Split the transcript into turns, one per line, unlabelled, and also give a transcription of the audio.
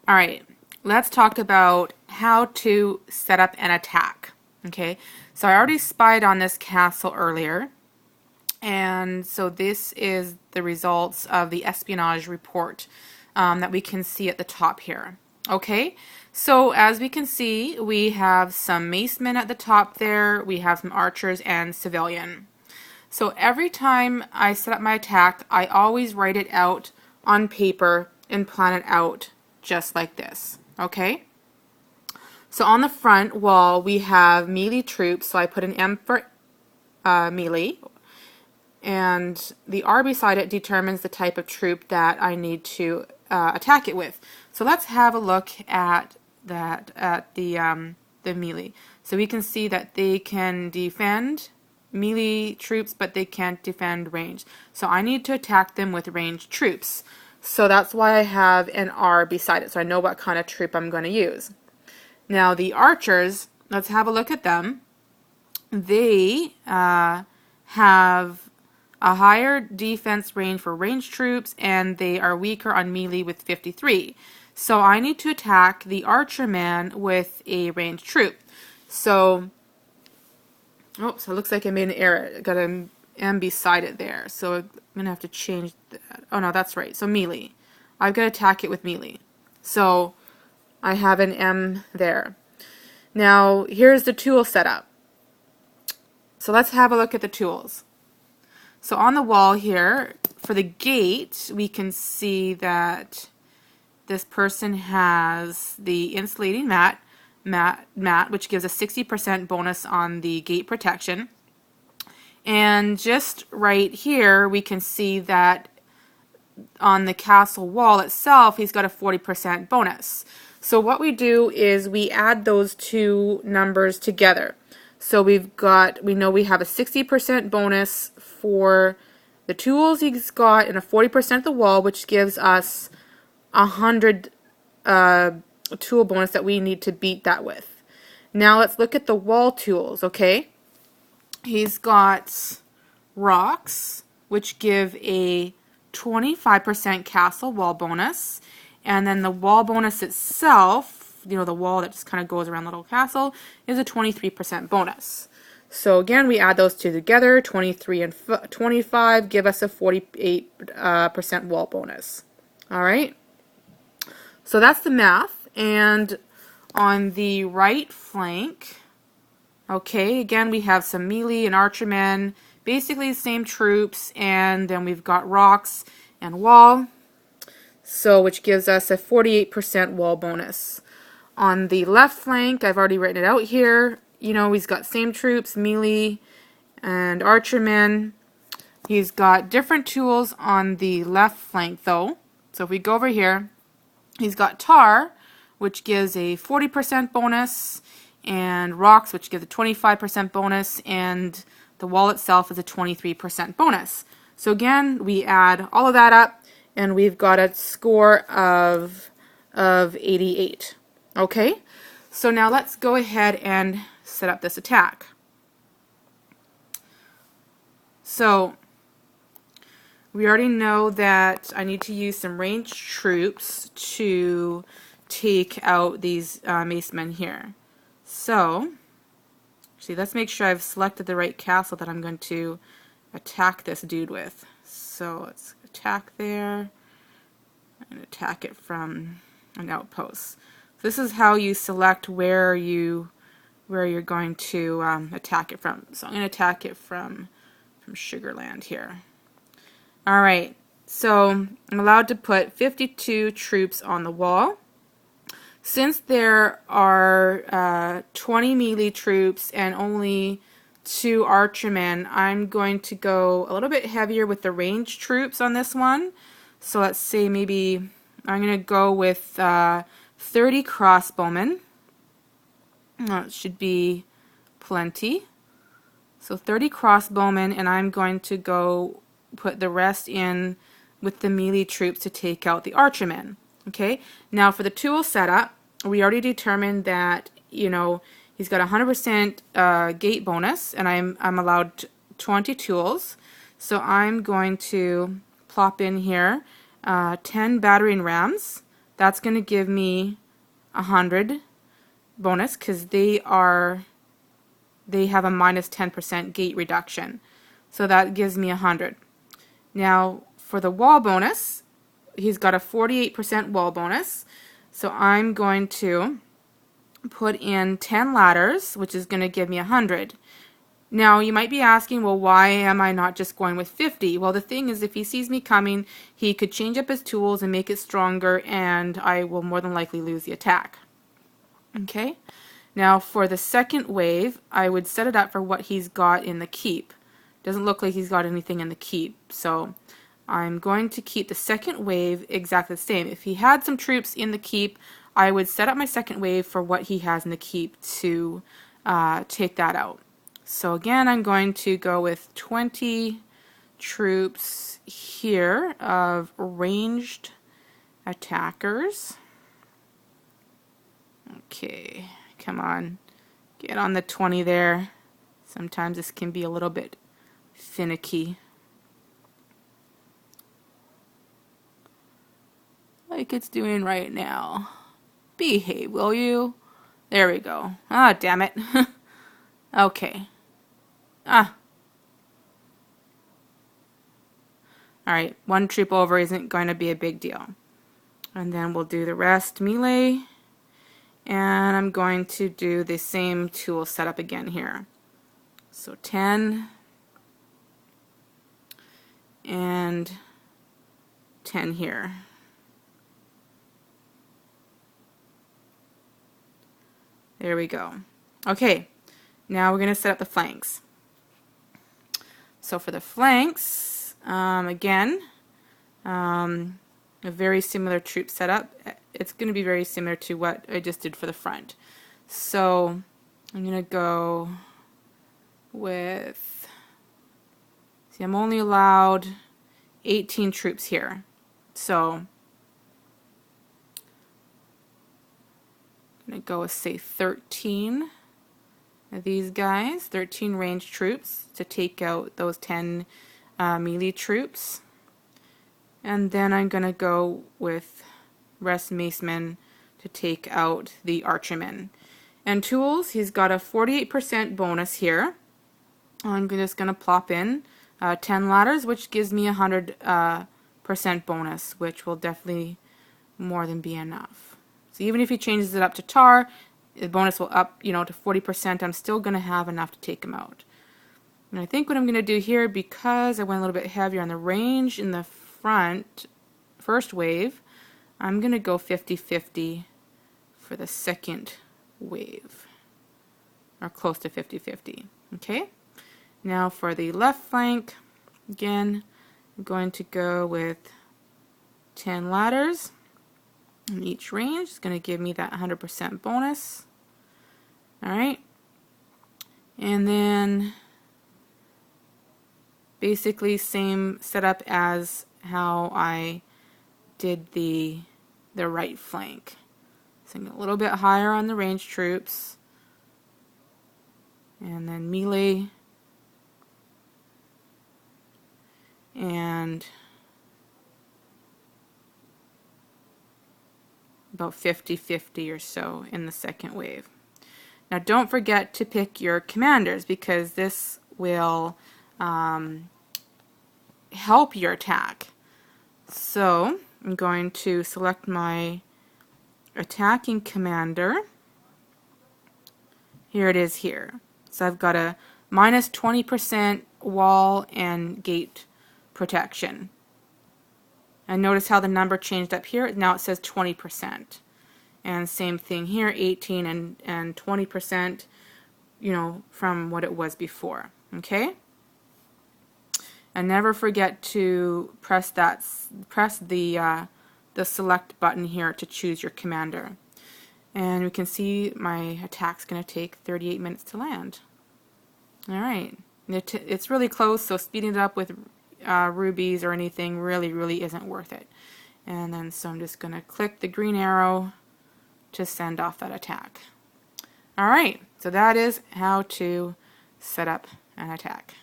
All right, let's talk about how to set up an attack. Okay, so I already spied on this castle earlier, and so this is the results of the espionage report that we can see at the top here. Okay, so as we can see, we have some macemen at the top there, we have some archers and civilian. So every time I set up my attack, I always write it out on paper and plan it out just like this. Okay? So on the front wall, we have melee troops. So I put an M for melee. And the R beside it determines the type of troop that I need to attack it with. So let's have a look at that at the melee. So we can see that they can defend melee troops, but they can't defend range. So I need to attack them with ranged troops. So that's why I have an R beside it, so I know what kind of troop I'm going to use. Now the archers, let's have a look at them. They have a higher defense range for ranged troops, and they are weaker on melee with 53. So I need to attack the archer man with a ranged troop. So, oops, it looks like I made an error. I got an M beside it there. So I'm going to have to change that. Oh no, that's right. So melee. I've got to attack it with melee. So I have an M there. Now here's the tool setup. So let's have a look at the tools. So on the wall here, for the gate, we can see that this person has the insulating mat, which gives a 60% bonus on the gate protection. And just right here, we can see that on the castle wall itself, he's got a 40% bonus. So what we do is we add those two numbers together. So we know we have a 60% bonus for the tools he's got and a 40% of the wall, which gives us 100 tool bonus that we need to beat that with. Now let's look at the wall tools, okay? He's got rocks, which give a 25% castle wall bonus, and then the wall bonus itself, the wall that just kind of goes around the little castle, is a 23% bonus. So again, we add those two together, 23 and 25 give us a 48% wall bonus. All right, so that's the math. And on the right flank, okay, again, we have some melee and archermen, basically the same troops, and then we've got rocks and wall, so which gives us a 48% wall bonus. On the left flank, I've already written it out here. He's got same troops, melee and archermen. He's got different tools on the left flank though. So if we go over here, he's got tar, which gives a 40% bonus, and rocks, which gives a 25% bonus, and the wall itself is a 23% bonus. So again, we add all of that up, and we've got a score of 88. Okay, so now let's go ahead and set up this attack. So we already know that I need to use some ranged troops to take out these macemen here. So, see, let's make sure I've selected the right castle that I'm going to attack this dude with. So let's attack there and attack it from an outpost. This is how you select where you're going to attack it from. So I'm going to attack it from Sugarland here. All right, so I'm allowed to put 52 troops on the wall. Since there are 20 melee troops and only 2 archermen, I'm going to go a little bit heavier with the ranged troops on this one. So let's say maybe I'm going to go with 30 crossbowmen. It should be plenty. So 30 crossbowmen, and I'm going to go put the rest in with the melee troops to take out the archermen. Okay, now for the tool setup, we already determined that, he's got 100% gate bonus, and I'm allowed 20 tools. So I'm going to plop in here 10 battering rams, that's going to give me 100 bonus because they have a minus 10% gate reduction. So that gives me 100. Now for the wall bonus, he's got a 48% wall bonus. So I'm going to put in 10 ladders, which is going to give me 100. Now you might be asking, well, why am I not just going with 50? Well, the thing is, if he sees me coming, he could change up his tools and make it stronger, and I will more than likely lose the attack. Okay, now for the second wave, I would set it up for what he's got in the keep. Doesn't look like he's got anything in the keep, so I'm going to keep the second wave exactly the same. If he had some troops in the keep, I would set up my second wave for what he has in the keep to take that out. So again, I'm going to go with 20 troops here of ranged attackers. Okay, come on, get on the 20 there. Sometimes this can be a little bit finicky. Like it's doing right now. Behave, will you? There we go. Ah, damn it. Okay. Alright, one troop over isn't going to be a big deal. And then we'll do the rest melee. And I'm going to do the same tool setup again here. So 10 and 10 here. There we go. Okay, now we're going to set up the flanks. So for the flanks, again, a very similar troop setup. It's going to be very similar to what I just did for the front. So I'm going to go with, see, I'm only allowed 18 troops here. So I'm going to go with, say, 13 of these guys, 13 ranged troops to take out those 10 melee troops. And then I'm going to go with rest macemen to take out the archermen. And tools, he's got a 48% bonus here. I'm just going to plop in 10 ladders, which gives me 100% bonus, which will definitely more than be enough. So even if he changes it up to tar, the bonus will up, to 40%. I'm still going to have enough to take him out. And I think what I'm going to do here, because I went a little bit heavier on the range in the first wave, I'm going to go 50-50 for the second wave, or close to 50-50. Okay, now for the left flank, again, I'm going to go with 10 ladders in each range. It's going to give me that 100% bonus. Alright, and then basically same setup as how I did the right flank. So a little bit higher on the ranged troops, and then melee, and about 50-50 or so in the second wave. Now don't forget to pick your commanders, because this will help your attack. So I'm going to select my attacking commander. Here it is here. So I've got a minus 20% wall and gate protection. And notice how the number changed up here. Now it says 20%. And same thing here, 18 and 20%, from what it was before. Okay? And never forget to press the select button here to choose your commander. And we can see my attack's going to take 38 minutes to land. Alright, it's really close, so speeding it up with rubies or anything really isn't worth it. And then so I'm just going to click the green arrow to send off that attack. Alright, so that is how to set up an attack.